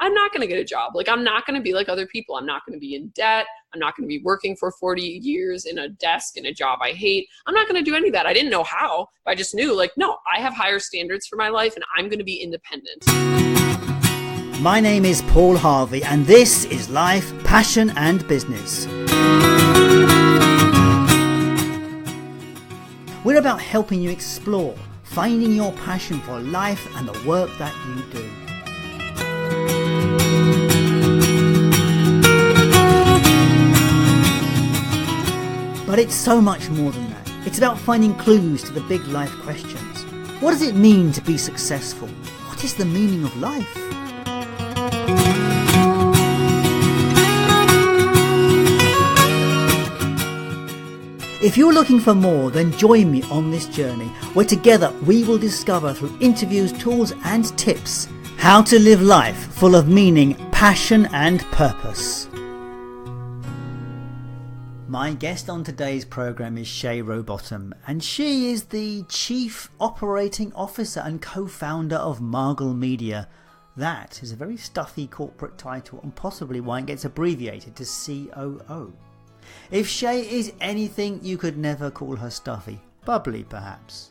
I'm not going to get a job. Like, I'm not going to be like other people. I'm not going to be in debt. I'm not going to be working for 40 years in a desk in a job I hate. I'm not going to do any of that. I didn't know how, but I just knew, like, no, I have higher standards for my life and I'm going to be independent. My name is Paul Harvey and this is Life, Passion and Business. We're about helping you explore, finding your passion for life and the work that you do. But it's so much more than that. It's about finding clues to the big life questions. What does it mean to be successful? What is the meaning of life? If you're looking for more, then join me on this journey where together we will discover through interviews, tools and tips how to live life full of meaning, passion and purpose. My guest on today's program is Shay Rowbottom, and she is the Chief Operating Officer and co-founder of Margle Media. That is a very stuffy corporate title and possibly why it gets abbreviated to COO. If Shay is anything, you could never call her stuffy. Bubbly, perhaps.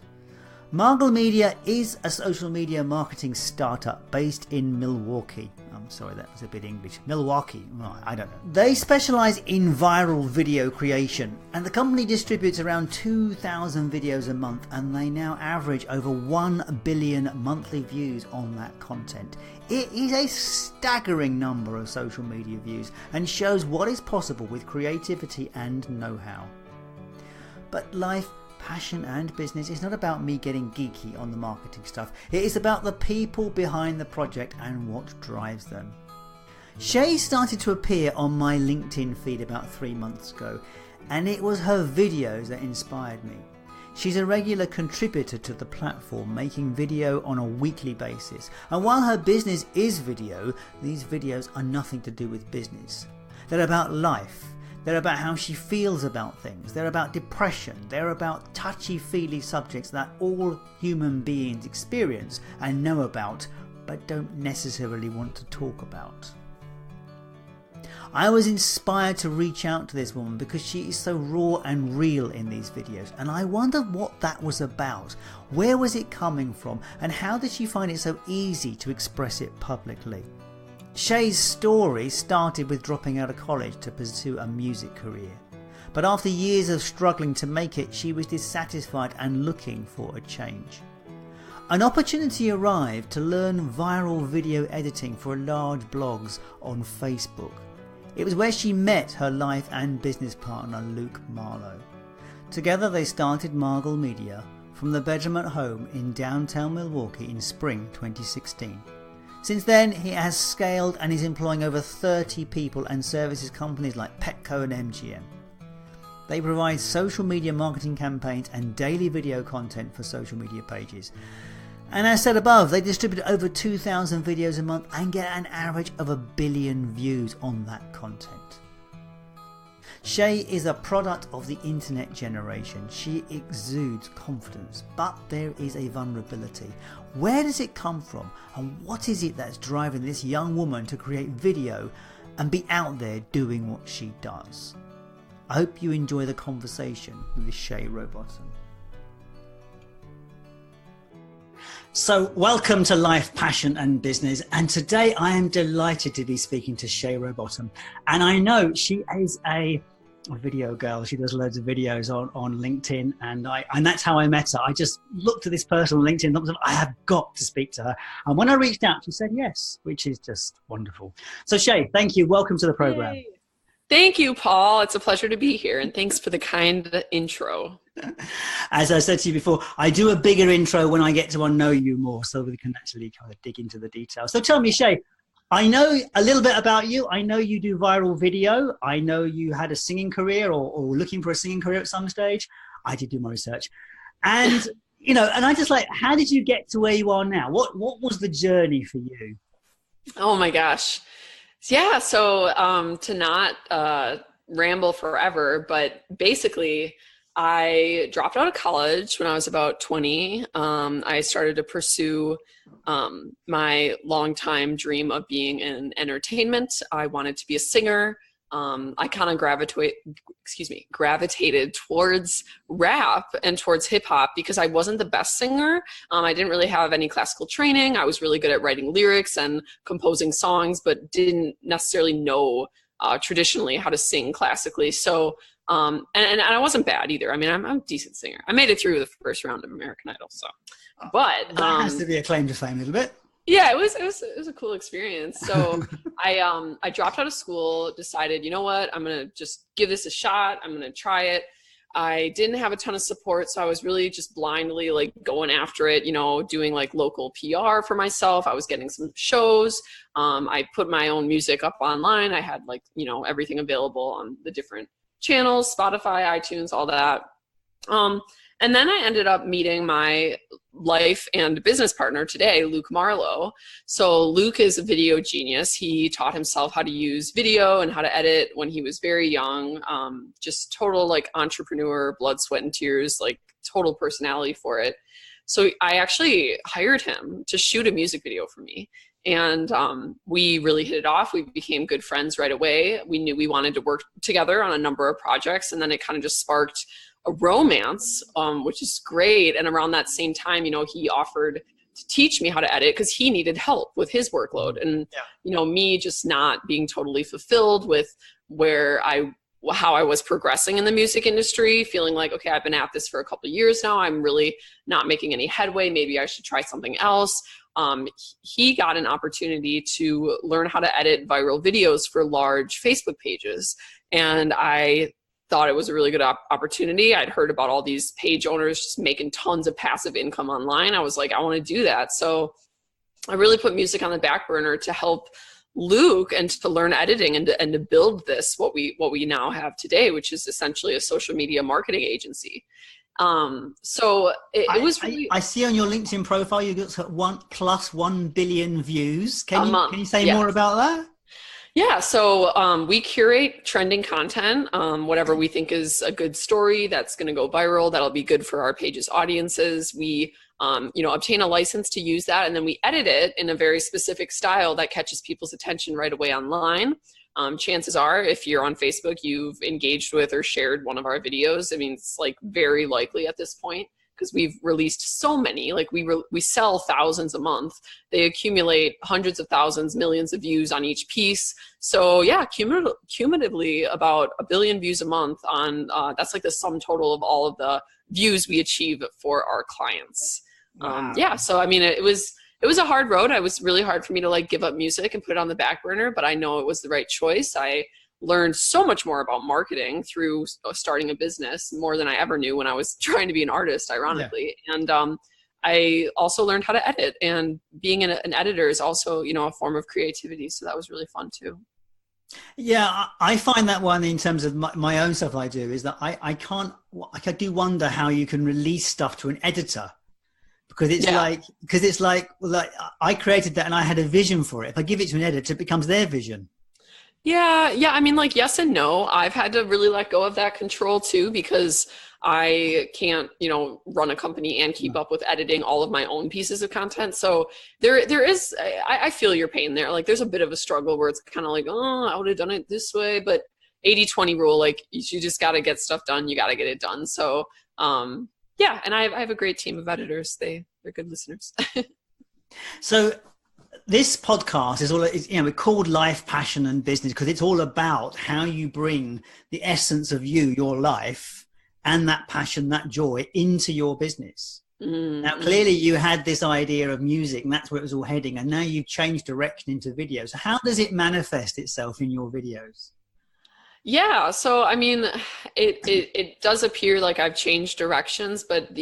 Margle Media is a social media marketing startup based in Milwaukee. I'm sorry, that was a bit English. Milwaukee, right, I don't know. They specialise in viral video creation, and the company distributes around 2,000 videos a month, and they now average over 1 billion monthly views on that content. It is a staggering number of social media views and shows what is possible with creativity and know-how. But life, passion and business is not about me getting geeky on the marketing stuff. It is about the people behind the project and what drives them. Shay started to appear on my LinkedIn feed about 3 months ago, and it was her videos that inspired me. She's a regular contributor to the platform, making video on a weekly basis. And while her business is video, these videos are nothing to do with business. They're about life. They're about how she feels about things. They're about depression. They're about touchy-feely subjects that all human beings experience and know about, but don't necessarily want to talk about. I was inspired to reach out to this woman because she is so raw and real in these videos, and I wondered what that was about. Where was it coming from, and how did she find it so easy to express it publicly? Shay's story started with dropping out of college to pursue a music career. But after years of struggling to make it, she was dissatisfied and looking for a change. An opportunity arrived to learn viral video editing for large blogs on Facebook. It was where she met her life and business partner Luke Marlowe. Together they started Margle Media from the bedroom at home in downtown Milwaukee in spring 2016. Since then, he has scaled and is employing over 30 people and services companies like Petco and MGM. They provide social media marketing campaigns and daily video content for social media pages. And as said above, they distribute over 2,000 videos a month and get an average of 1 billion views on that content. Shay is a product of the internet generation. She exudes confidence, but there is a vulnerability. Where does it come from, and what is it that's driving this young woman to create video and be out there doing what she does? I hope you enjoy the conversation with Shay Rowbottom. So welcome to Life, Passion and Business, and today I am delighted to be speaking to Shay Rowbottom, and I know she is a video girl. She does loads of videos on LinkedIn, and that's how I met her. I just looked at this person on LinkedIn and thought, I have got to speak to her, and when I reached out she said yes, which is just wonderful. So Shay, thank you. Welcome to the program. Yay. Thank you, Paul. It's a pleasure to be here, and thanks for the kind intro. As I said to you before, I do a bigger intro when I get to know you more, so we can actually kind of dig into the details. So tell me, Shay, I know a little bit about you. I know you do viral video. I know you had a singing career or looking for a singing career at some stage. I did do my research. And, and I just how did you get to where you are now? What was the journey for you? Oh my gosh. Yeah. So to not ramble forever, but basically I dropped out of college when I was about 20. I started to pursue my longtime dream of being in entertainment. I wanted to be a singer. I kind of gravitated towards rap and towards hip hop because I wasn't the best singer. I didn't really have any classical training. I was really good at writing lyrics and composing songs, but didn't necessarily know traditionally how to sing classically. So, and I wasn't bad either. I mean, I'm a decent singer. I made it through the first round of American Idol. So, but that has to be a claim to fame a little bit. Yeah, it was a cool experience. So I dropped out of school, decided, you know what, I'm gonna just give this a shot. I'm gonna try it. I didn't have a ton of support, so I was really just blindly like going after it, you know, doing like local PR for myself. I was getting some shows. I put my own music up online. I had like, you know, everything available on the different channels, Spotify, iTunes, all that. And then I ended up meeting my life and business partner today, Luke Marlowe. So Luke is a video genius. He taught himself how to use video and how to edit when he was very young. Just total like entrepreneur, blood, sweat, and tears, like total personality for it. So I actually hired him to shoot a music video for me. And we really hit it off. We became good friends right away. We knew we wanted to work together on a number of projects. And then it kind of just sparked a romance, which is great. And around that same time, you know, he offered to teach me how to edit because he needed help with his workload. And, you know, me just not being totally fulfilled with how I was progressing in the music industry, feeling like, okay, I've been at this for a couple of years now. I'm really not making any headway. Maybe I should try something else. He got an opportunity to learn how to edit viral videos for large Facebook pages. And I thought it was a really good opportunity. I'd heard about all these page owners just making tons of passive income online. I was like, I want to do that. So I really put music on the back burner to help Luke and to learn editing and to build this, what we now have today, which is essentially a social media marketing agency. So it was really. I see on your LinkedIn profile you got +1 billion views. Can you say more about that? Yeah, so we curate trending content, whatever we think is a good story that's going to go viral, that'll be good for our page's audiences. We, obtain a license to use that, and then we edit it in a very specific style that catches people's attention right away online. Chances are, if you're on Facebook, you've engaged with or shared one of our videos. I mean, it's like very likely at this point, because we've released so many. Like we sell thousands a month. They accumulate hundreds of thousands, millions of views on each piece. So yeah, cumulatively about 1 billion views a month on, that's like the sum total of all of the views we achieve for our clients. Wow. So I mean, it was a hard road. It was really hard for me to like give up music and put it on the back burner, but I know it was the right choice. I learned so much more about marketing through starting a business, more than I ever knew when I was trying to be an artist, ironically. Yeah. And I also learned how to edit, and being an editor is also, a form of creativity. So that was really fun too. Yeah, I find that one in terms of my own stuff I do is that I do wonder how you can release stuff to an editor. Because it's like I created that and I had a vision for it. If I give it to an editor, it becomes their vision. Yeah. I mean, like, yes and no. I've had to really let go of that control too, because I can't, run a company and keep up with editing all of my own pieces of content. So there is, I feel your pain there. Like there's a bit of a struggle where it's kind of like, oh, I would have done it this way, but 80-20 rule, like you just got to get stuff done. You got to get it done. So, yeah. And I have a great team of editors. They're good listeners. So this podcast is we're called Life, Passion and Business because it's all about how you bring the essence of your life and that passion, that joy into your business. Mm-hmm. Now, clearly you had this idea of music and that's where it was all heading. And now you've changed direction into videos. So how does it manifest itself in your videos? Yeah. So, I mean, it does appear like I've changed directions, but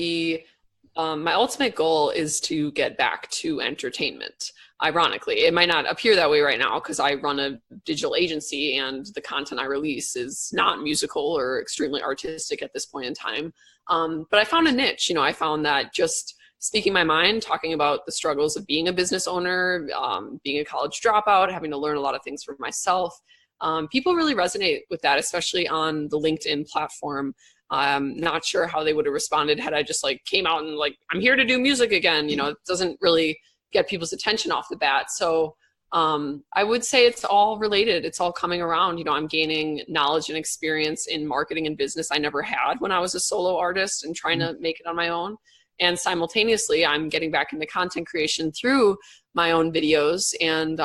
my ultimate goal is to get back to entertainment. Ironically, it might not appear that way right now because I run a digital agency and the content I release is not musical or extremely artistic at this point in time. But I found a niche. I found that just speaking my mind, talking about the struggles of being a business owner, being a college dropout, having to learn a lot of things for myself. People really resonate with that, especially on the LinkedIn platform. I'm not sure how they would have responded had I just like came out and like, I'm here to do music again. You know, it doesn't really get people's attention off the bat. So I would say it's all related. It's all coming around. You know, I'm gaining knowledge and experience in marketing and business I never had when I was a solo artist and trying to make it on my own. And simultaneously, I'm getting back into content creation through my own videos. And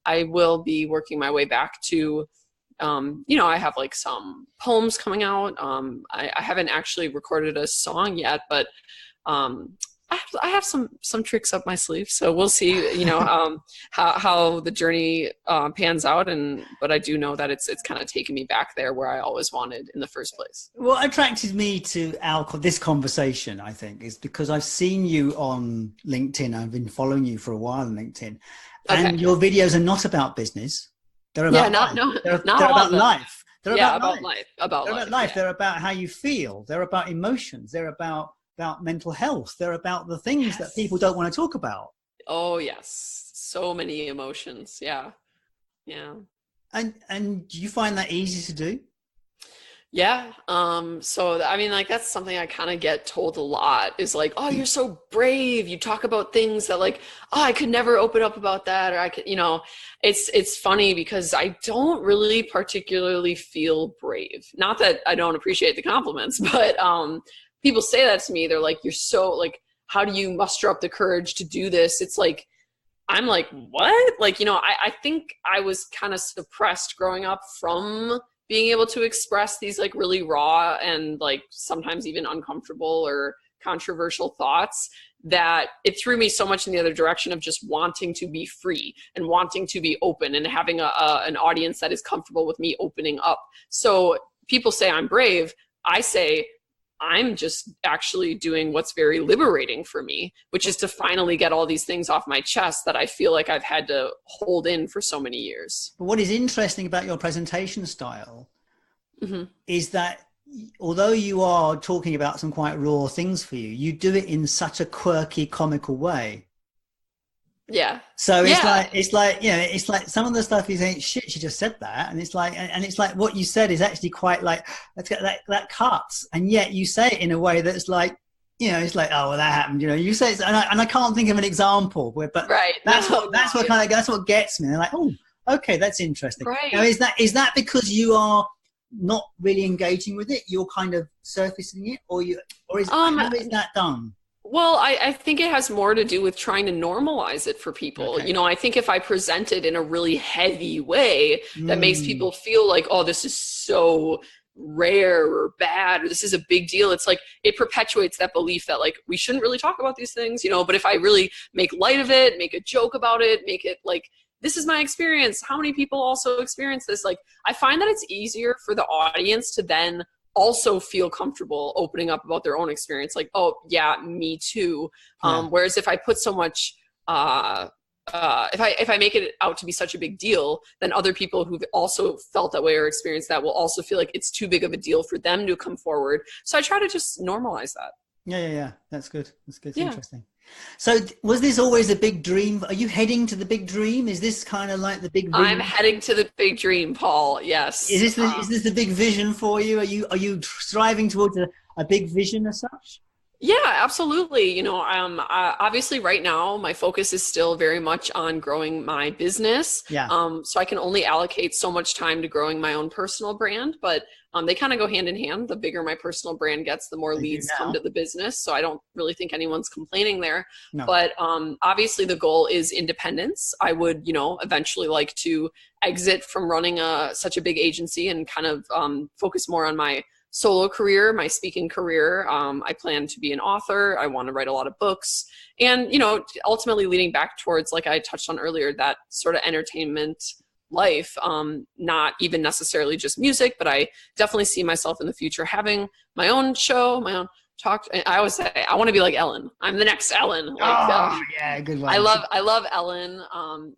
I will be working my way back to, you know, I have like some poems coming out. I haven't actually recorded a song yet, but I have some tricks up my sleeve, so we'll see, you know, how the journey pans out. But I do know that it's kind of taken me back there where I always wanted in the first place. What attracted me to this conversation, I think, is because I've seen you on LinkedIn. I've been following you for a while on LinkedIn, and your videos are not about business. They're about they're about life. They're about life. They're about how you feel. They're about emotions. They're about mental health. They're about the things that people don't want to talk about. Oh yes, so many emotions. Yeah. And do you find that easy to do? Yeah. So I mean, like, that's something I kind of get told a lot, is like, oh, you're so brave. You talk about things that like, oh, I could never open up about that. Or I could, you know, it's funny because I don't really particularly feel brave. Not that I don't appreciate the compliments, but, people say that to me. They're like, you're so like, how do you muster up the courage to do this? It's like, I'm like, what? Like, you know, I think I was kind of suppressed growing up from being able to express these like really raw and like sometimes even uncomfortable or controversial thoughts, that it threw me so much in the other direction of just wanting to be free and wanting to be open and having an audience that is comfortable with me opening up. So people say I'm brave. I say, I'm just actually doing what's very liberating for me, which is to finally get all these things off my chest that I feel like I've had to hold in for so many years. But what is interesting about your presentation style is that although you are talking about some quite raw things for you, you do it in such a quirky, comical way. Yeah. So it's like, you know, it's like some of the stuff you think, shit, she just said that. And it's like what you said is actually quite like, that cuts. And yet you say it in a way that's like, you know, it's like, oh, well, that happened. You know, you say, and I can't think of an example but right. That's what gets me. They're like, oh, okay, that's interesting. Right. Now, is that because you are not really engaging with it? You're kind of surfacing it, how is that done? Well, I think it has more to do with trying to normalize it for people. Okay. You know, I think if I present it in a really heavy way that makes people feel like, oh, this is so rare or bad, or this is a big deal, it's like it perpetuates that belief that like we shouldn't really talk about these things, you know. But if I really make light of it, make a joke about it, make it like, this is my experience, how many people also experience this, like I find that it's easier for the audience to then also feel comfortable opening up about their own experience, like, oh yeah, me too. Whereas if I put so much if I make it out to be such a big deal, then other people who've also felt that way or experienced that will also feel like it's too big of a deal for them to come forward. So I try to just normalize that. Yeah. That's good. It's interesting. So was this always a big dream? Are you heading to the big dream? Is this kind of like the big vision? I'm heading to the big dream, Paul. Yes. Is this the big vision for you? Are you striving towards a big vision as such? Yeah, absolutely. You know, obviously right now my focus is still very much on growing my business. Yeah. So I can only allocate so much time to growing my own personal brand, but they kind of go hand in hand. The bigger my personal brand gets, the more leads come to the business. So I don't really think anyone's complaining there. No. But obviously the goal is independence. I would, you know, eventually like to exit from running such a big agency and kind of focus more on my solo career, my speaking career. I plan to be an author. I want to write a lot of books, and, you know, ultimately leading back towards, like I touched on earlier, that sort of entertainment life, not even necessarily just music, but I definitely see myself in the future having my own show, my own talk. I always say I want to be like Ellen. I'm the next Ellen. Like, yeah, good one. I love Ellen.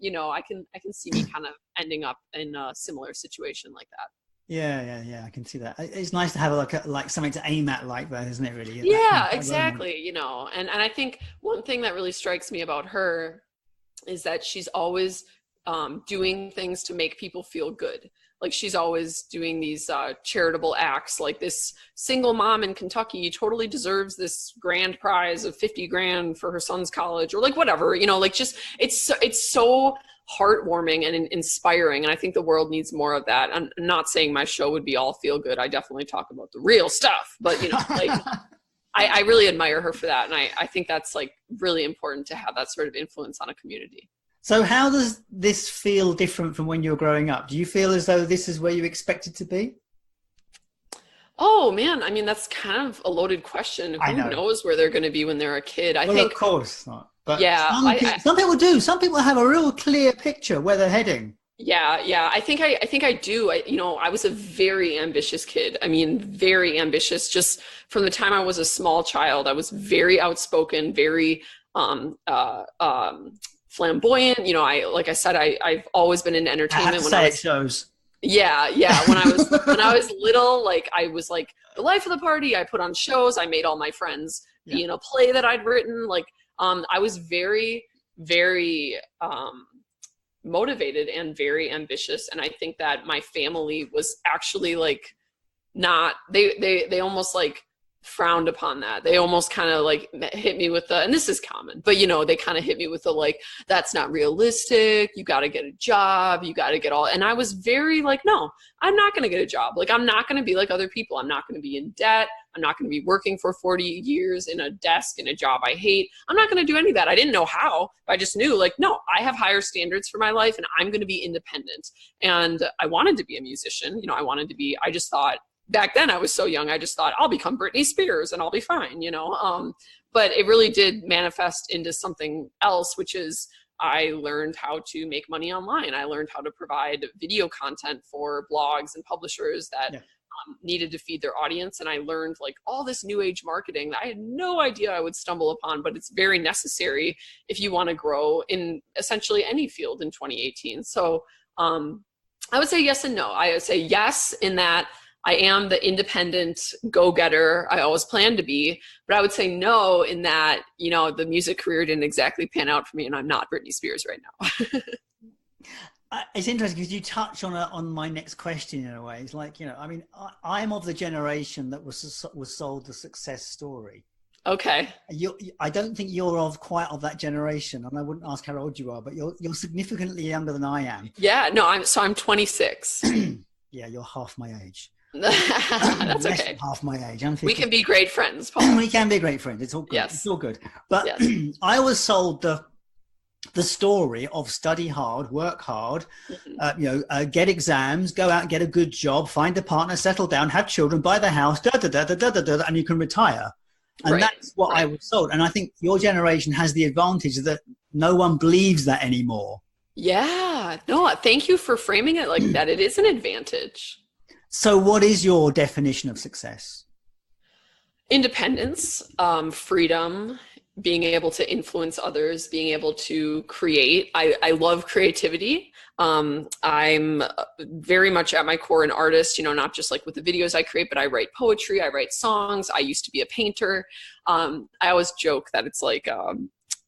You know, I can see me kind of ending up in a similar situation like that. Yeah. I can see that. It's nice to have like something to aim at like that, isn't it? Really. Yeah, exactly. You know, and I think one thing that really strikes me about her is that she's always doing things to make people feel good. Like she's always doing these charitable acts, like this single mom in Kentucky totally deserves this grand prize of 50 grand for her son's college, or like whatever, you know, like just it's so heartwarming and inspiring. And I think the world needs more of that. I'm not saying my show would be all feel good. I definitely talk about the real stuff, but you know, like I really admire her for that. And I think that's like really important to have that sort of influence on a community. So how does this feel different from when you were growing up? Do you feel as though this is where you expected to be? Oh man, I mean, that's kind of a loaded question. Who knows where they're going to be when they're a kid? I think, of course not. But yeah, some people do. Some people have a real clear picture where they're heading. Yeah. I think I do. I was a very ambitious kid. I mean, very ambitious. Just from the time I was a small child, I was very outspoken, very flamboyant. You know, like I said, I've always been in entertainment. It shows. Yeah. When I was little, like I was like the life of the party. I put on shows. I made all my friends be in a play that I'd written. Like, I was very, very motivated and very ambitious. And I think that my family was actually like not, they almost like frowned upon that. They almost kind of like hit me with and this is common, but you know, they kind of hit me with the like, that's not realistic. You got to get a job. You got to get all, and I was very like, no, I'm not going to get a job. Like, I'm not going to be like other people. I'm not going to be in debt. I'm not going to be working for 40 years in a desk in a job I hate. I'm not going to do any of that. I didn't know how, but I just knew like, no, I have higher standards for my life and I'm going to be independent. And I wanted to be a musician. You know, I just thought, back then I was so young, I just thought I'll become Britney Spears and I'll be fine, you know? But it really did manifest into something else, which is I learned how to make money online. I learned how to provide video content for blogs and publishers that needed to feed their audience. And I learned like all this new age marketing that I had no idea I would stumble upon, but it's very necessary if you want to grow in essentially any field in 2018. So I would say yes and no. I would say yes in that I am the independent go-getter I always planned to be, but I would say no in that, you know, the music career didn't exactly pan out for me and I'm not Britney Spears right now. It's interesting because you touch on my next question in a way. It's like, you know, I mean, I'm of the generation that was sold the success story. Okay. I don't think you're quite of that generation, and I wouldn't ask how old you are, but you're significantly younger than I am. Yeah, no, I'm 26. Yeah, you're half my age. That's okay. Half my age. We can be great friends, Paul. We can be great friends. It's all good. Yes. It's all good. But I was sold the story of study hard, work hard, get exams, go out and get a good job, find a partner, settle down, have children, buy the house, and you can retire. And that's what I was sold. And I think your generation has the advantage that no one believes that anymore. Yeah. No, thank you for framing it like that. It is an advantage. So what is your definition of success? Independence, freedom, being able to influence others, being able to create. I love creativity. I'm very much at my core an artist, you know, not just like with the videos I create, but I write poetry, I write songs. I used to be a painter. I always joke that it's like,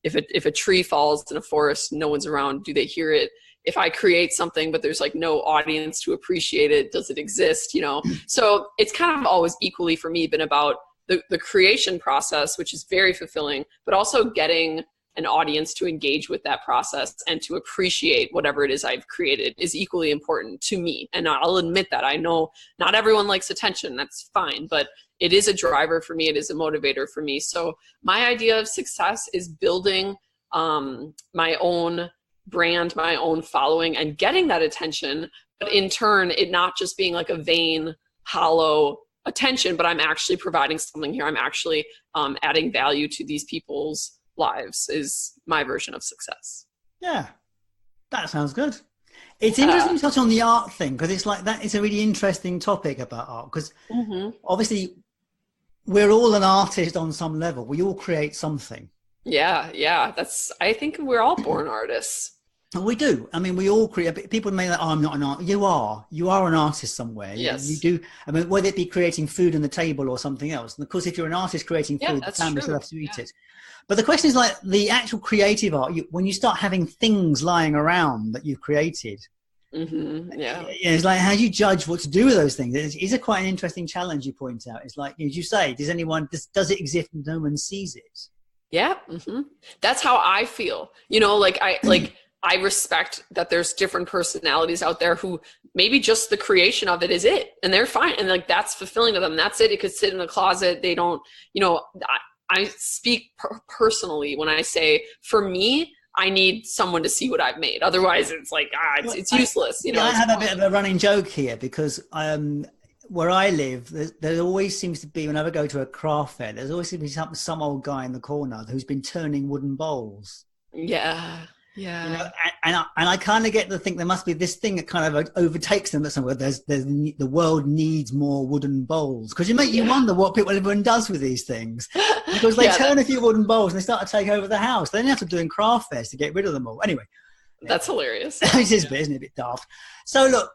if a tree falls in a forest, no one's around, do they hear it? If I create something, but there's like no audience to appreciate it, does it exist? You know? So it's kind of always equally for me been about the creation process, which is very fulfilling, but also getting an audience to engage with that process and to appreciate whatever it is I've created is equally important to me. And I'll admit that. I know not everyone likes attention, that's fine, but it is a driver for me. It is a motivator for me. So my idea of success is building my own brand, my own following, and getting that attention, but in turn, it not just being like a vain, hollow attention, but I'm actually providing something here. I'm actually adding value to these people's lives is my version of success. Yeah, that sounds good. It's interesting to touch on the art thing, because it's like that is a really interesting topic about art, because obviously we're all an artist on some level. We all create something. Yeah. I think we're all born artists. We do. I mean, we all create. People may like, oh, I'm not an artist. You are an artist somewhere. Yes. You do. I mean, whether it be creating food on the table or something else. And of course, if you're an artist creating food, the family still have to eat it. But the question is like the actual creative art, when you start having things lying around that you've created. It's like, how do you judge what to do with those things? It's quite an interesting challenge you point out. It's like, as you say, does it exist and no one sees it? Yeah. That's how I feel. I respect that there's different personalities out there who maybe just the creation of it is it, and they're fine. And like, that's fulfilling to them. That's it. It could sit in a closet. They don't, I speak personally when I say, for me, I need someone to see what I've made. Otherwise it's like, it's useless. I have a bit of a running joke here because, where I live, there always seems to be, whenever I go to a craft fair, there's always seems to be some old guy in the corner who's been turning wooden bowls. Yeah. And I kind of get to think there must be this thing that kind of overtakes them. That somewhere the world needs more wooden bowls, because you wonder what everyone does with these things, because they turn a few wooden bowls and they start to take over the house. They don't have to do craft fairs to get rid of them all. Anyway, that's hilarious. It is, but isn't it a bit daft? So look,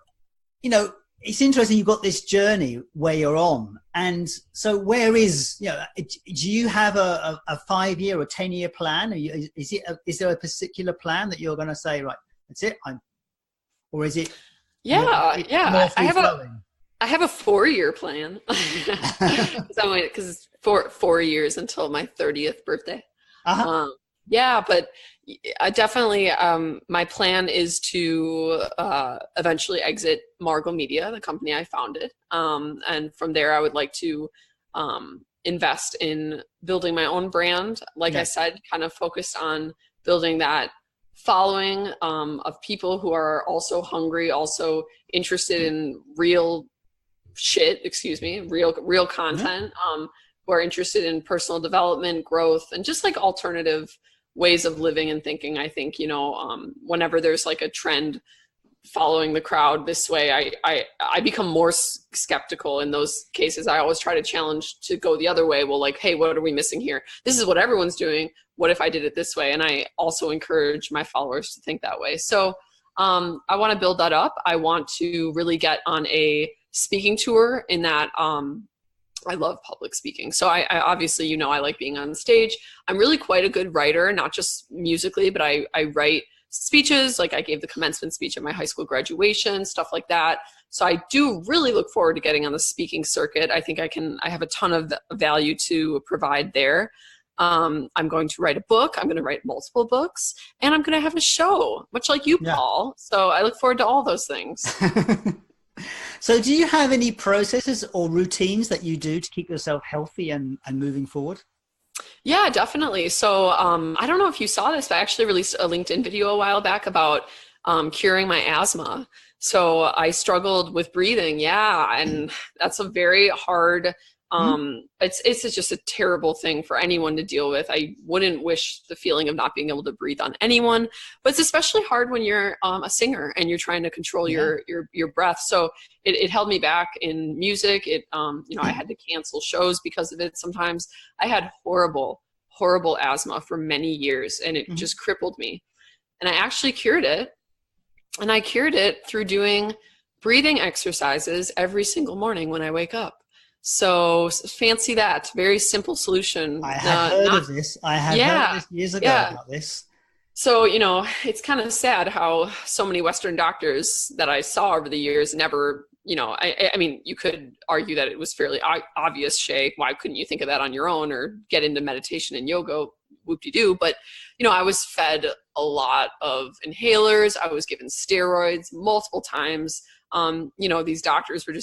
it's interesting you've got this journey where you're on. And so where is, do you have a 5-year or 10-year plan? Is there a particular plan that you're going to say, right, that's it? Or is it? I have a 4-year plan. Because it's 4 years until my 30th birthday. But definitely my plan is to eventually exit Margle Media, the company I founded. And from there, I would like to invest in building my own brand. Like I said, kind of focused on building that following of people who are also hungry, also interested in real content, who are interested in personal development, growth, and just like alternative ways of living and thinking. I think, whenever there's like a trend following the crowd this way, I become more skeptical in those cases. I always try to challenge to go the other way. Well, like, hey, what are we missing here? This is what everyone's doing. What if I did it this way? And I also encourage my followers to think that way. So I want to build that up. I want to really get on a speaking tour in that I love public speaking. So I obviously, I like being on stage. I'm really quite a good writer, not just musically, but I write speeches. Like I gave the commencement speech at my high school graduation, stuff like that. So I do really look forward to getting on the speaking circuit. I think I have a ton of value to provide there. I'm going to write a book. I'm going to write multiple books, and I'm going to have a show, much like you, Paul. So I look forward to all those things. So do you have any processes or routines that you do to keep yourself healthy and moving forward? Yeah, definitely. So I don't know if you saw this, but I actually released a LinkedIn video a while back about curing my asthma. So I struggled with breathing. Yeah. And that's a very hard, it's just a terrible thing for anyone to deal with. I wouldn't wish the feeling of not being able to breathe on anyone, but it's especially hard when you're a singer and you're trying to control your breath. So it held me back in music. I had to cancel shows because of it. Sometimes I had horrible asthma for many years, and it just crippled me. And I actually cured it. And I cured it through doing breathing exercises every single morning when I wake up. So fancy that. Very simple solution. I have heard of this. I have heard this years ago about this. So, it's kind of sad how so many Western doctors that I saw over the years never, I mean, you could argue that it was fairly obvious, Shay. Why couldn't you think of that on your own or get into meditation and yoga? Whoop-de-doo. But, I was fed a lot of inhalers. I was given steroids multiple times. These doctors were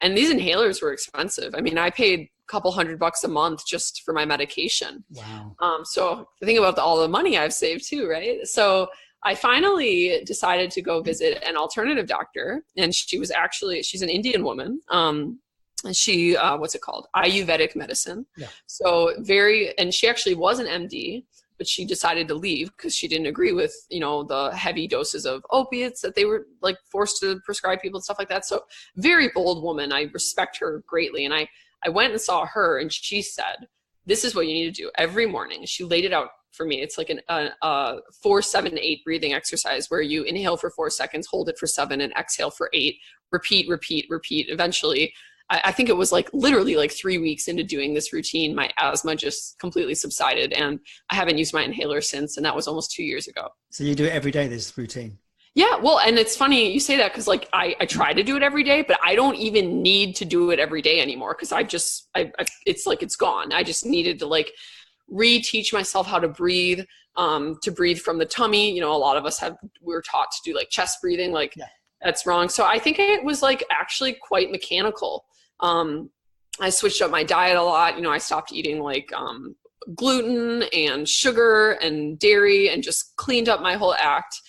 and these inhalers were expensive. I mean, I paid a couple $100 a month just for my medication. Wow. So think about all the money I've saved too, right? So I finally decided to go visit an alternative doctor, and she's an Indian woman. And she, what's it called? Ayurvedic medicine. Yeah. So and she actually was an MD, but she decided to leave because she didn't agree with, the heavy doses of opiates that they were like forced to prescribe people and stuff like that. So very bold woman. I respect her greatly. And I went and saw her, and she said, this is what you need to do every morning. She laid it out for me. It's like a 4, 7, 8 breathing exercise where you inhale for 4 seconds, hold it for 7, and exhale for 8. Repeat, repeat, repeat. Eventually, I think it was like literally like 3 weeks into doing this routine, my asthma just completely subsided, and I haven't used my inhaler since, and that was almost 2 years ago. So you do it every day, this routine? Yeah, well, and it's funny you say that because like I try to do it every day, but I don't even need to do it every day anymore because it's like it's gone. I just needed to like reteach myself how to breathe from the tummy. You know, a lot of us we're taught to do like chest breathing, like that's wrong. So I think it was like actually quite mechanical. I switched up my diet a lot. You know, I stopped eating like gluten and sugar and dairy and just cleaned up my whole act.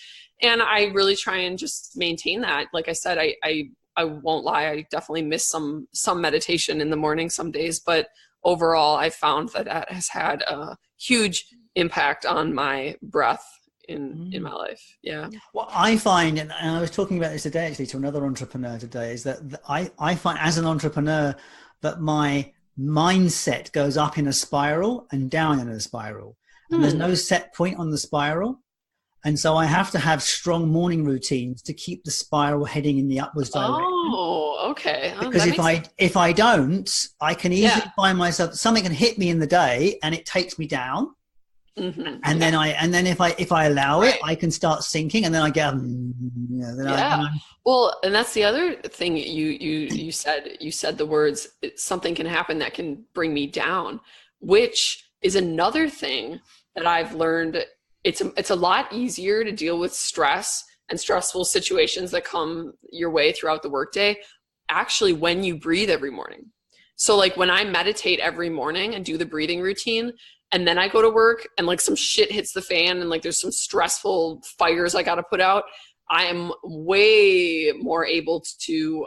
And I really try and just maintain that. Like I said, I won't lie. I definitely miss some meditation in the morning some days, but overall I found that has had a huge impact on my breath in my life. Yeah. What I find, and I was talking about this today actually to another entrepreneur today, is that I find as an entrepreneur that my mindset goes up in a spiral and down in a spiral. And there's no set point on the spiral. And so I have to have strong morning routines to keep the spiral heading in the upwards direction. Oh, okay. Because if I don't, I can easily find myself, something can hit me in the day and it takes me down. Mm-hmm. And then if I allow it, I can start sinking, and then I get well, and that's the other thing you said the words, something can happen that can bring me down, which is another thing that I've learned. It's a lot easier to deal with stress and stressful situations that come your way throughout the workday, actually, when you breathe every morning. So like when I meditate every morning and do the breathing routine, and then I go to work and like some shit hits the fan and like there's some stressful fires I got to put out, I am way more able to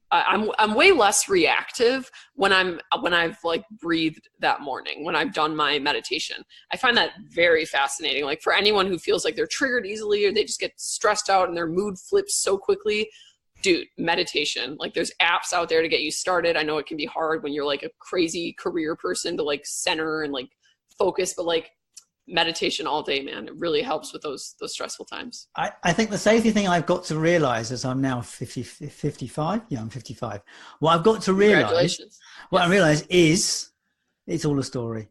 I'm way less reactive when I've like breathed that morning, when I've done my meditation. I find that very fascinating. Like for anyone who feels like they're triggered easily or they just get stressed out and their mood flips so quickly, dude, meditation. Like there's apps out there to get you started. I know it can be hard when you're like a crazy career person to like center and like focus, but like meditation all day, man, it really helps with those stressful times. I think the safety thing I've got to realize, as I'm now 55, I'm 55. What I've got to realize, I realize is it's all a story.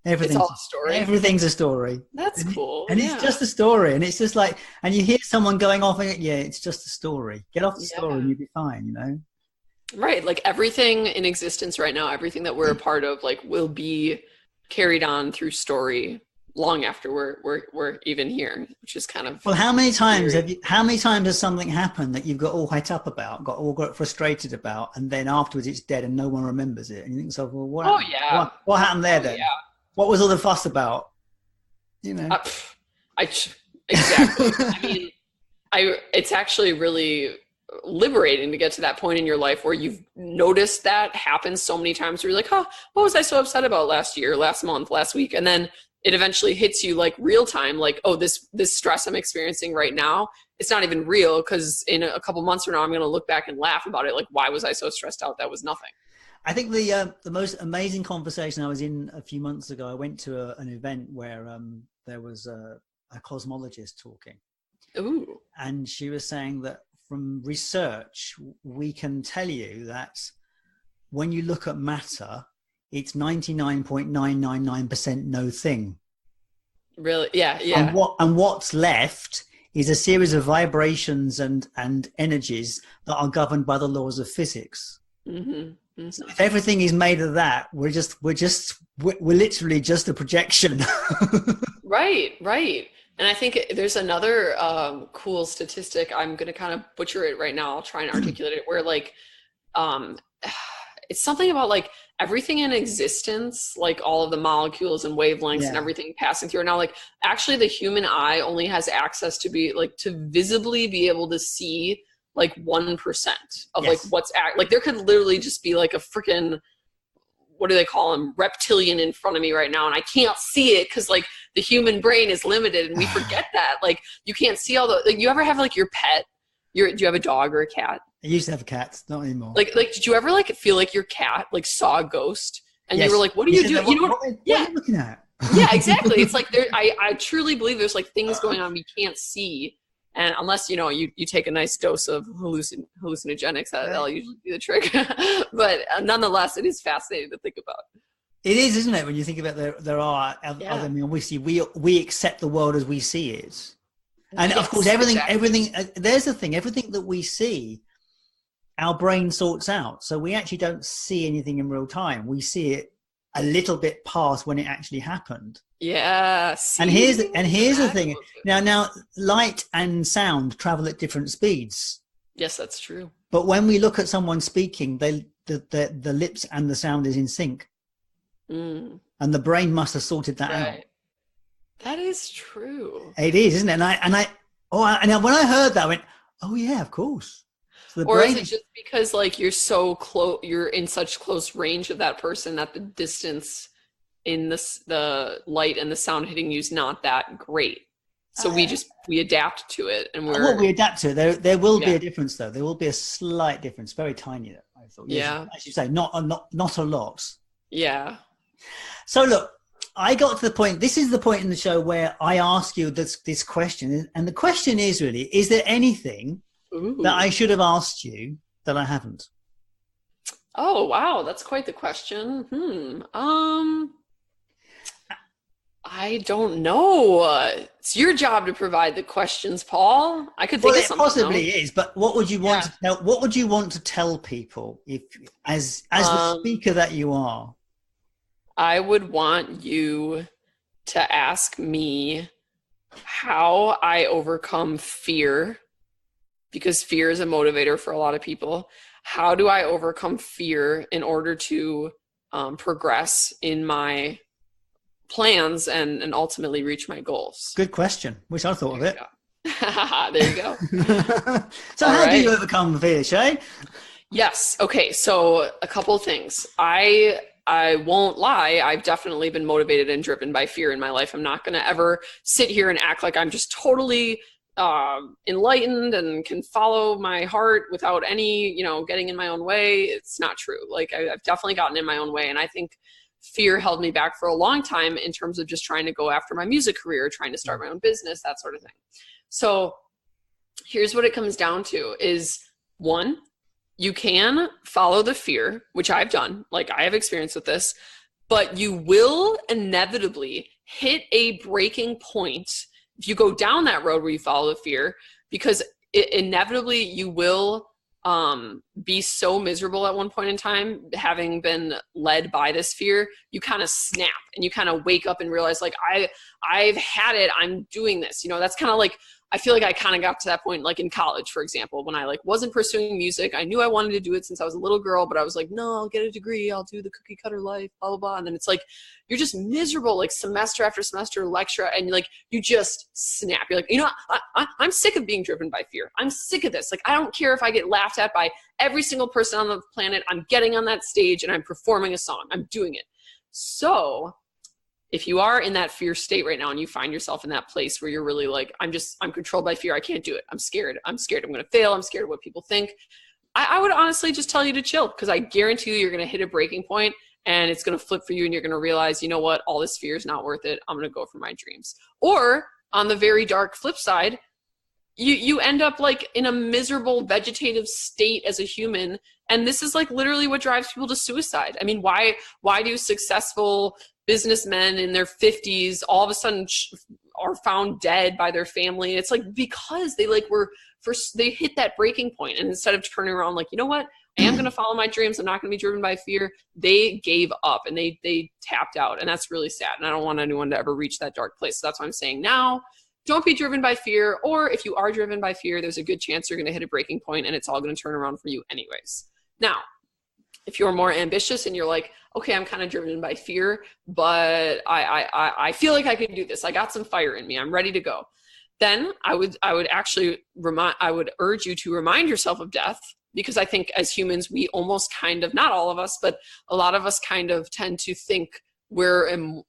Everything's all a story. Everything's a story. That's cool. And it's just a story. And it's just like, and you hear someone going off and it's just a story. Get off the story and you'll be fine, you know? Right. Like everything in existence right now, everything that we're a part of, like will be carried on through story long after we're even here, which is kind of. Well, how many times has something happened that you've got all hyped up about, got frustrated about, and then afterwards it's dead and no one remembers it? And you think, so, well, what happened there then? Yeah. What was all the fuss about? You know, exactly. I mean, it's actually really liberating to get to that point in your life where you've noticed that happen so many times where you're like, what was I so upset about last year, last month, last week? And then it eventually hits you like real time, like, oh, this stress I'm experiencing right now, it's not even real, because in a couple months from now, I'm going to look back and laugh about it. Like, why was I so stressed out? That was nothing. I think the most amazing conversation I was in a few months ago, I went to an event where there was a cosmologist talking. Ooh. And she was saying that from research, we can tell you that when you look at matter, it's 99.999% no thing. Really? Yeah. And what's left is a series of vibrations and energies that are governed by the laws of physics. Mm-hmm. Mm-hmm. So if everything is made of that, we're literally just a projection. Right. And I think there's another cool statistic. I'm going to kind of butcher it right now. I'll try and articulate it, where like, it's something about like everything in existence, like all of the molecules and wavelengths and everything passing through. Now, like actually the human eye only has access to visibly be able to see like 1% of like what's like there could literally just be like a freaking, what do they call them, reptilian in front of me right now, and I can't see it because like the human brain is limited and we forget that. Like you can't see all the, like, you ever have like your pet, do you have a dog or a cat? I used to have cats, not anymore. Like did you ever like feel like your cat like saw a ghost and you were like, what do you do? What are you looking at? Yeah, exactly. It's like I truly believe there's like things going on we can't see. And unless, you take a nice dose of hallucinogenics, that'll usually be the trick. But nonetheless, it is fascinating to think about. It is, isn't it? When you think about there are other, I mean, obviously we accept the world as we see it. And of course, everything, there's the thing, everything that we see, our brain sorts out. So we actually don't see anything in real time. We see it a little bit past when it actually happened. Yeah. And here's the thing. Now light and sound travel at different speeds. Yes, that's true. But when we look at someone speaking, the lips and the sound is in sync. And the brain must have sorted that out. That is true. It is, isn't it? And when I heard that, I went, oh yeah, of course. So or is it just because like you're so close, you're in such close range of that person that the distance in the light and the sound hitting you is not that great? So we adapt to it, and we adapt to it. There will be a difference, though. There will be a slight difference, very tiny. I thought. As you say, not a lot. Yeah. So look, I got to the point. This is the point in the show where I ask you this question, and the question is really: is there anything that I should have asked you that I haven't? Oh wow, that's quite the question. I don't know. It's your job to provide the questions, Paul. I could think of something. Possibly is, but what would you want to tell? What would you want to tell people if, as the speaker that you are? I would want you to ask me how I overcome fear, because fear is a motivator for a lot of people. How do I overcome fear in order to progress in my plans and ultimately reach my goals? Good question. Wish I thought of it. There you go. So how do you overcome fear, Shay? Yes. Okay. So a couple of things. I won't lie. I've definitely been motivated and driven by fear in my life. I'm not going to ever sit here and act like I'm just totally enlightened and can follow my heart without any, getting in my own way. It's not true. Like I've definitely gotten in my own way. And I think fear held me back for a long time in terms of just trying to go after my music career, trying to start my own business, that sort of thing. So here's what it comes down to is, one, you can follow the fear, which I've done. Like I have experience with this, but you will inevitably hit a breaking point if you go down that road where you follow the fear, because inevitably you will be so miserable at one point in time, having been led by this fear. You kind of snap and you kind of wake up and realize like, I've had it, I'm doing this. That's kind of like, I feel like I kind of got to that point, like in college, for example, when I like wasn't pursuing music. I knew I wanted to do it since I was a little girl, but I was like, no, I'll get a degree. I'll do the cookie cutter life, blah, blah, blah. And then it's like, you're just miserable, like semester after semester, lecture. And like, you just snap. You're like, I'm sick of being driven by fear. I'm sick of this. Like, I don't care if I get laughed at by every single person on the planet. I'm getting on that stage and I'm performing a song. I'm doing it. So if you are in that fear state right now and you find yourself in that place where you're really like, I'm controlled by fear. I can't do it. I'm scared. I'm going to fail. I'm scared of what people think. I would honestly just tell you to chill, because I guarantee you're going to hit a breaking point and it's going to flip for you and you're going to realize, you know what, all this fear is not worth it. I'm going to go for my dreams. Or on the very dark flip side, you end up like in a miserable vegetative state as a human. And this is like literally what drives people to suicide. I mean, why do successful businessmen in their 50s all of a sudden are found dead by their family? It's like because they like they hit that breaking point, and instead of turning around like, you know what, I am going to follow my dreams, I'm not going to be driven by fear, they gave up and they tapped out. And that's really sad, and I don't want anyone to ever reach that dark place. So that's what I'm saying now. Don't be driven by fear, or if you are driven by fear, there's a good chance you're going to hit a breaking point and it's all going to turn around for you anyways. Now, if you're more ambitious and you're like, okay, I'm kind of driven by fear, but I feel like I could do this. I got some fire in me. I'm ready to go. Then I would urge you to remind yourself of death, because I think as humans, we almost kind of, not all of us, but a lot of us kind of tend to think we're, immortal.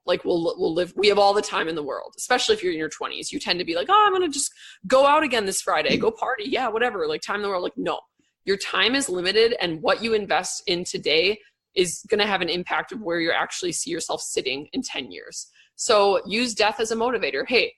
Like we'll live, we have all the time in the world, especially if you're in your 20s. You tend to be like, oh, I'm going to just go out again this Friday, go party. Yeah, whatever. Like time in the world. Like, no. Your time is limited, and what you invest in today is going to have an impact of where you actually see yourself sitting in 10 years. So use death as a motivator. Hey,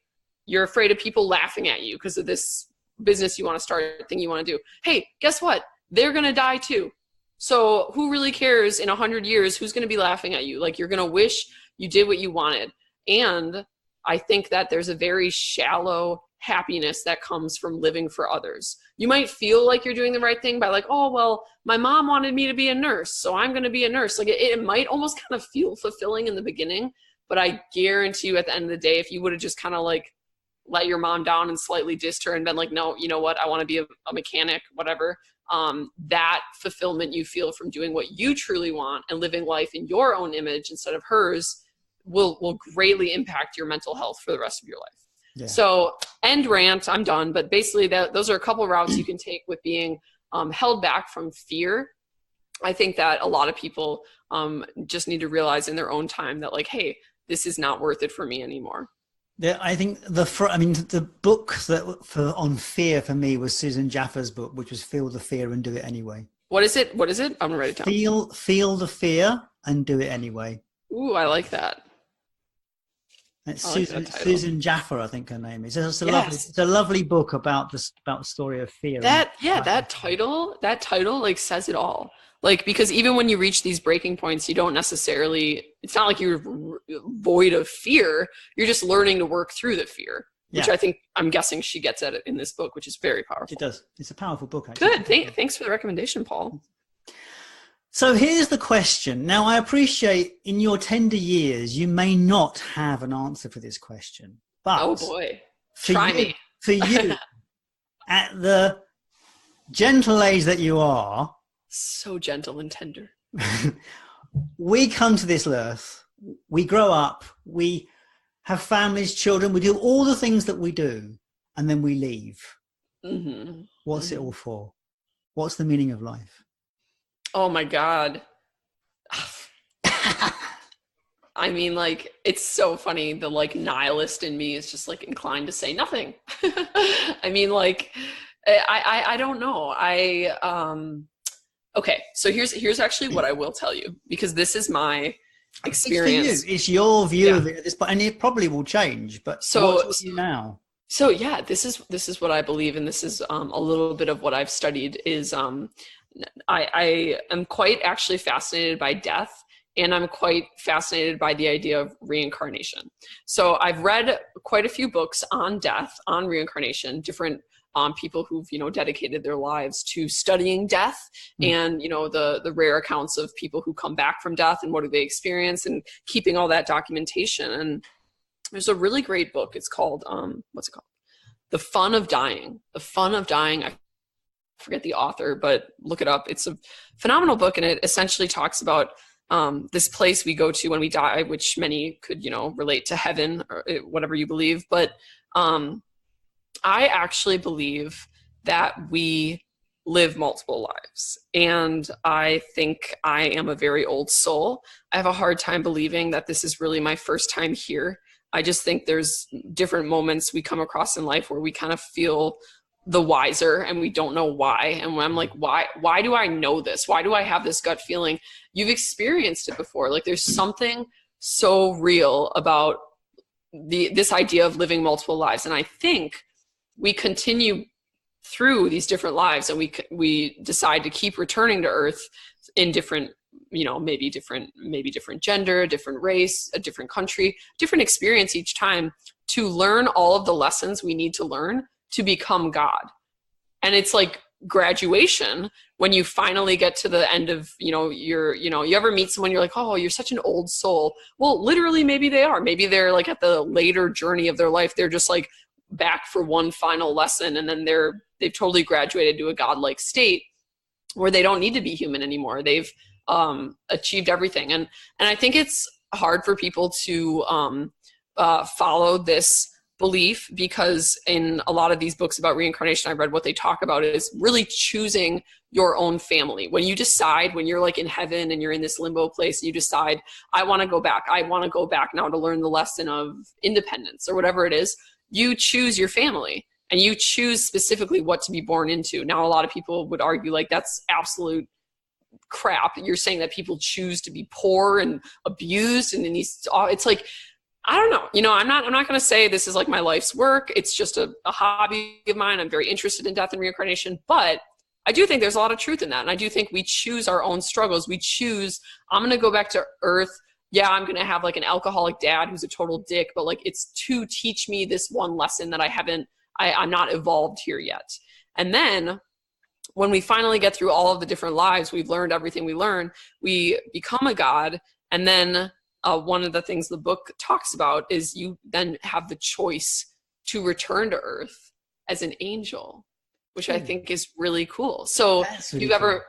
you're afraid of people laughing at you because of this business you want to start, thing you want to do. Hey, guess what? They're going to die too. So who really cares in 100 years who's going to be laughing at you? Like, you're going to wish you did what you wanted. And I think that there's a very shallow happiness that comes from living for others. You might feel like you're doing the right thing by like, oh, well, my mom wanted me to be a nurse, so I'm going to be a nurse. Like, it might almost kind of feel fulfilling in the beginning, but I guarantee you at the end of the day, if you would have just kind of like let your mom down and slightly dissed her and been like, no, you know what, I want to be a mechanic, whatever, that fulfillment you feel from doing what you truly want and living life in your own image instead of hers will greatly impact your mental health for the rest of your life. Yeah. So, end rant, I'm done. But basically, those are a couple routes you can take with being held back from fear. I think that a lot of people just need to realize in their own time that, like, hey, this is not worth it for me anymore. Yeah, I think the book that on fear for me was Susan Jaffer's book, which was Feel the Fear and Do It Anyway. What is it? I'm gonna write it down. Feel the fear and do it anyway. Ooh, I like that. It's Susan Jaffer, I think her name is. It's a lovely book about the story of fear. That title like says it all. Like, because even when you reach these breaking points, you don't necessarily, it's not like you're void of fear. You're just learning to work through the fear, which I'm guessing she gets at it in this book, which is very powerful. It does. It's a powerful book, actually. Good. Thanks for the recommendation, Paul. So here's the question. Now, I appreciate in your tender years, you may not have an answer for this question. But oh boy, try me. For you, at the gentle age that you are, so gentle and tender, we come to this earth, we grow up, we have families, children, we do all the things that we do, and then we leave. Mm-hmm. What's it all for? What's the meaning of life? Oh my God. I mean, like, it's so funny. The like nihilist in me is just like inclined to say nothing. I mean, like, I don't know. Okay. So here's actually what I will tell you, because this is my experience. It's your view of it at this point, and it probably will change, but what's you now? So yeah, this is what I believe. And this is a little bit of what I've studied is, I am quite actually fascinated by death, and I'm quite fascinated by the idea of reincarnation. So I've read quite a few books on death, on reincarnation, different people who've, dedicated their lives to studying death and, the rare accounts of people who come back from death and what do they experience and keeping all that documentation. And there's a really great book. It's called, what's it called? The Fun of Dying. The Fun of Dying. I forget the author, but look it up. It's a phenomenal book, and it essentially talks about this place we go to when we die, which many could, relate to heaven or whatever you believe. But I actually believe that we live multiple lives, and I think I am a very old soul. I have a hard time believing that this is really my first time here. I just think there's different moments we come across in life where we kind of feel the wiser and we don't know why. And when I'm like, why do I know this? Why do I have this gut feeling? You've experienced it before. Like, there's something so real about this idea of living multiple lives. And I think we continue through these different lives, and we decide to keep returning to Earth in different, maybe different gender, different race, a different country, different experience each time, to learn all of the lessons we need to learn to become God. And it's like graduation when you finally get to the end of, you ever meet someone, you're like, oh, you're such an old soul. Well, literally, maybe they are. Maybe they're like at the later journey of their life, they're just like back for one final lesson, and then they've totally graduated to a godlike state where they don't need to be human anymore. They've achieved everything. And I think it's hard for people to follow this belief, because in a lot of these books about reincarnation I read, what they talk about is really choosing your own family. When you decide, when you're like in heaven and you're in this limbo place, you decide, I want to go back. I want to go back now to learn the lesson of independence or whatever it is. You choose your family, and you choose specifically what to be born into. Now, a lot of people would argue like that's absolute crap. You're saying that people choose to be poor and abused, and it's like, I don't know. I'm not going to say this is like my life's work. It's just a hobby of mine. I'm very interested in death and reincarnation, but I do think there's a lot of truth in that. And I do think we choose our own struggles. We choose, I'm going to go back to earth. Yeah, I'm going to have like an alcoholic dad who's a total dick, but like it's to teach me this one lesson that I'm not evolved here yet. And then when we finally get through all of the different lives, we've learned everything we learn, we become a god. And then one of the things the book talks about is you then have the choice to return to earth as an angel, which I think is really cool. So if you've ever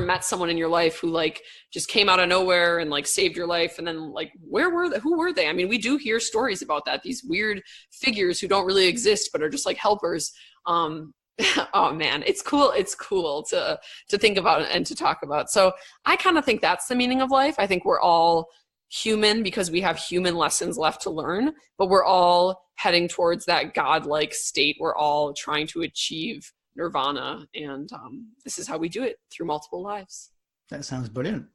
met someone in your life who like just came out of nowhere and like saved your life, and then like, who were they? I mean, we do hear stories about that, these weird figures who don't really exist, but are just like helpers. Oh man, it's cool. It's cool to think about and to talk about. So I kind of think that's the meaning of life. I think we're all human because we have human lessons left to learn, but we're all heading towards that godlike state. We're all trying to achieve nirvana, and this is how we do it, through multiple lives. That sounds brilliant.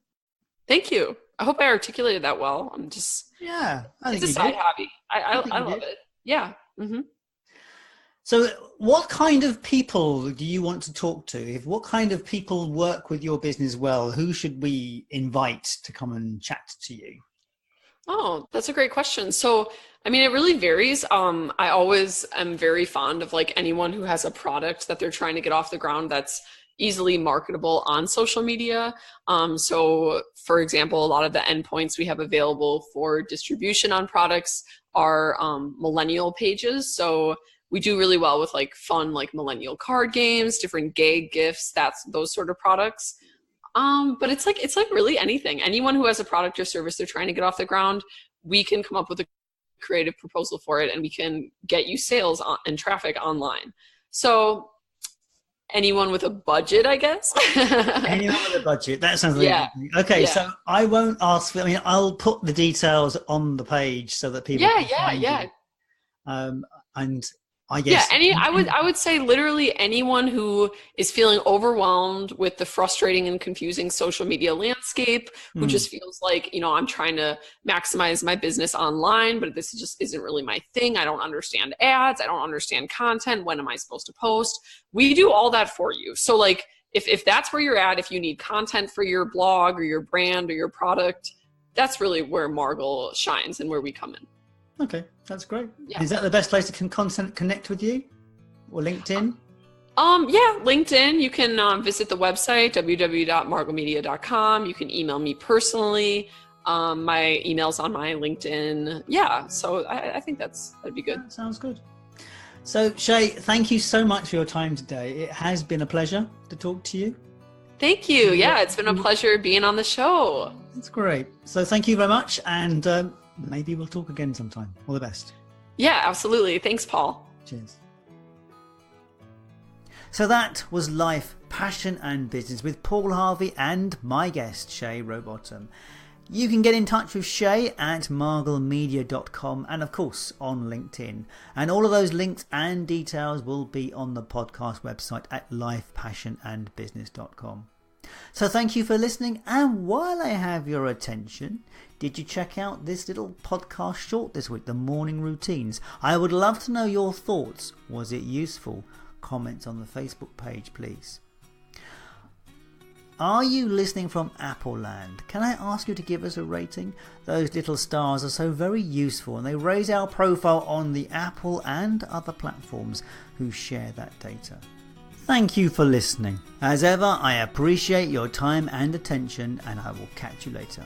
Thank you. I hope I articulated that well. It's a side hobby. I love it. Yeah. Mm-hmm. So what kind of people do you want to talk to? What kind of people work with your business well? Who should we invite to come and chat to you? Oh, that's a great question. So, I mean, it really varies. I always am very fond of like anyone who has a product that they're trying to get off the ground that's easily marketable on social media. So for example, a lot of the endpoints we have available for distribution on products are millennial pages. So we do really well with like fun, like millennial card games, different gag gifts, those sort of products. But it's like really anything. Anyone who has a product or service they're trying to get off the ground, we can come up with a creative proposal for it, and we can get you sales and traffic online. So anyone with a budget, I guess. Anyone with a budget. That sounds really good. Okay, so I won't ask for, I'll put the details on the page so that people can find you. And I guess I would say literally anyone who is feeling overwhelmed with the frustrating and confusing social media landscape, who just feels like, I'm trying to maximize my business online, but this just isn't really my thing. I don't understand ads. I don't understand content. When am I supposed to post? We do all that for you. So like if that's where you're at, if you need content for your blog or your brand or your product, that's really where Margle shines and where we come in. Okay, that's great. Yeah. Is that the best place to connect with you, or LinkedIn? LinkedIn. You can visit the website www.marglemedia.com. You can email me personally. My email's on my LinkedIn. Yeah, so I think that'd be good. That sounds good. So Shay, thank you so much for your time today. It has been a pleasure to talk to you. Thank you. Yeah, it's been a pleasure being on the show. That's great. So thank you very much, and maybe we'll talk again sometime. All the best. Yeah, absolutely. Thanks, Paul. Cheers. So that was Life, Passion and Business with Paul Harvey and my guest, Shay Rowbottom. You can get in touch with Shay at marglemedia.com and of course on LinkedIn. And all of those links and details will be on the podcast website at lifepassionandbusiness.com. So thank you for listening, and while I have your attention, did you check out this little podcast short this week, The Morning Routines? I would love to know your thoughts. Was it useful? Comments on the Facebook page, please. Are you listening from Apple Land? Can I ask you to give us a rating? Those little stars are so very useful, and they raise our profile on the Apple and other platforms who share that data. Thank you for listening. As ever, I appreciate your time and attention, and I will catch you later.